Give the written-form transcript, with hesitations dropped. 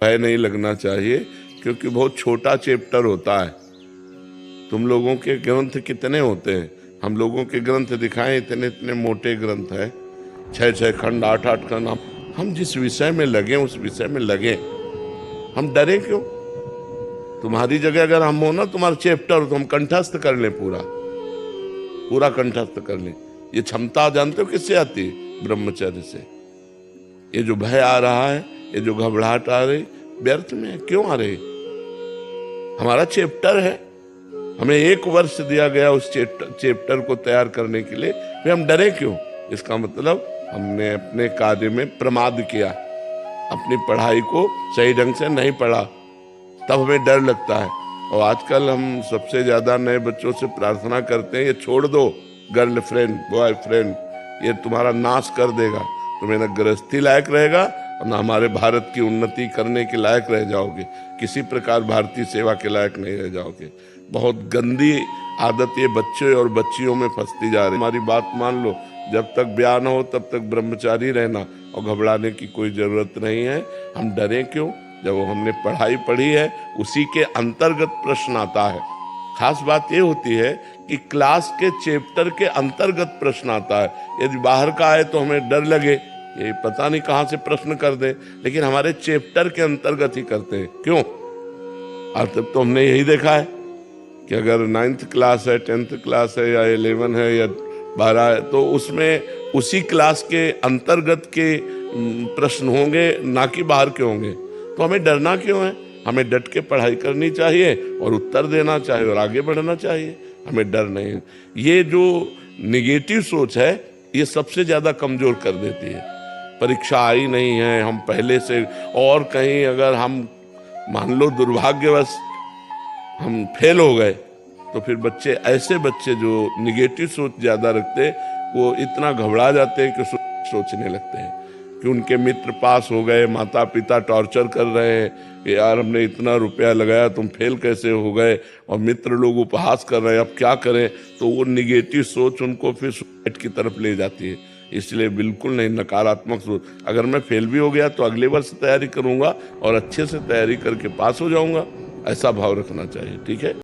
भय नहीं लगना चाहिए, क्योंकि बहुत छोटा चैप्टर होता है। तुम लोगों के ग्रंथ कितने होते हैं? हम लोगों के ग्रंथ दिखाएं, इतने इतने मोटे ग्रंथ हैं, 6-6 खंड, 8-8 खंड। हम जिस विषय में लगे उस विषय में लगे, हम डरे क्यों? तुम्हारी जगह अगर हम हो ना, तुम्हारा चैप्टर तो हम कंठस्थ कर लें, पूरा कंठस्थ कर लें। ये क्षमता जानते हो किससे आती है? ब्रह्मचर्य से। ये जो भय आ रहा है, ये जो घबराहट आ रही, व्यर्थ में क्यों आ रही? हमारा चैप्टर है, हमें 1 वर्ष दिया गया उस चैप्टर को तैयार करने के लिए, फिर हम डरे क्यों? इसका मतलब हमने अपने कार्य में प्रमाद किया, अपनी पढ़ाई को सही ढंग से नहीं पढ़ा, तब हमें डर लगता है। और आजकल हम सबसे ज्यादा नए बच्चों से प्रार्थना करते हैं, ये छोड़ दो, गर्लफ्रेंड बॉयफ्रेंड, ये तुम्हारा नाश कर देगा, तुम्हें न गृहस्थी लायक रहेगा और न हमारे भारत की उन्नति करने के लायक रह जाओगे, किसी प्रकार भारतीय सेवा के लायक नहीं रह जाओगे। बहुत गंदी आदत ये बच्चे और बच्चियों में फंसती जा रही। हमारी बात मान लो, जब तक ब्याह न हो तब तक ब्रह्मचारी रहना, और घबराने की कोई जरूरत नहीं है। हम डरें क्यों? जब हमने पढ़ाई पढ़ी है, उसी के अंतर्गत प्रश्न आता है। खास बात ये होती है कि क्लास के चैप्टर के अंतर्गत प्रश्न आता है। यदि बाहर का आए तो हमें डर लगे, ये पता नहीं कहाँ से प्रश्न कर दे, लेकिन हमारे चैप्टर के अंतर्गत ही करते हैं। क्यों? और तब तो हमने यही देखा है कि अगर 9th क्लास है, 10th क्लास है, या 11 है, या 12 है, तो उसमें उसी क्लास के अंतर्गत के प्रश्न होंगे, ना कि बाहर के होंगे। तो हमें डरना क्यों है? हमें डट के पढ़ाई करनी चाहिए और उत्तर देना चाहिए और आगे बढ़ना चाहिए। हमें डर नहीं। ये जो निगेटिव सोच है, ये सबसे ज्यादा कमजोर कर देती है। परीक्षा आई नहीं है, हम पहले से, और कहीं अगर हम मान लो दुर्भाग्यवश हम फेल हो गए, तो फिर बच्चे, ऐसे बच्चे जो निगेटिव सोच ज्यादा रखते, वो इतना घबरा जाते हैं कि सोचने लगते हैं कि उनके मित्र पास हो गए, माता पिता टॉर्चर कर रहे हैं कि यार हमने इतना रुपया लगाया, तुम फेल कैसे हो गए, और मित्र लोग उपहास कर रहे हैं, अब क्या करें? तो वो निगेटिव सोच उनको फिर सुसाइड की तरफ ले जाती है। इसलिए बिल्कुल नहीं, नकारात्मक सोच। अगर मैं फेल भी हो गया तो अगले वर्ष तैयारी करूंगा और अच्छे से तैयारी करके पास हो जाऊंगा, ऐसा भाव रखना चाहिए। ठीक है।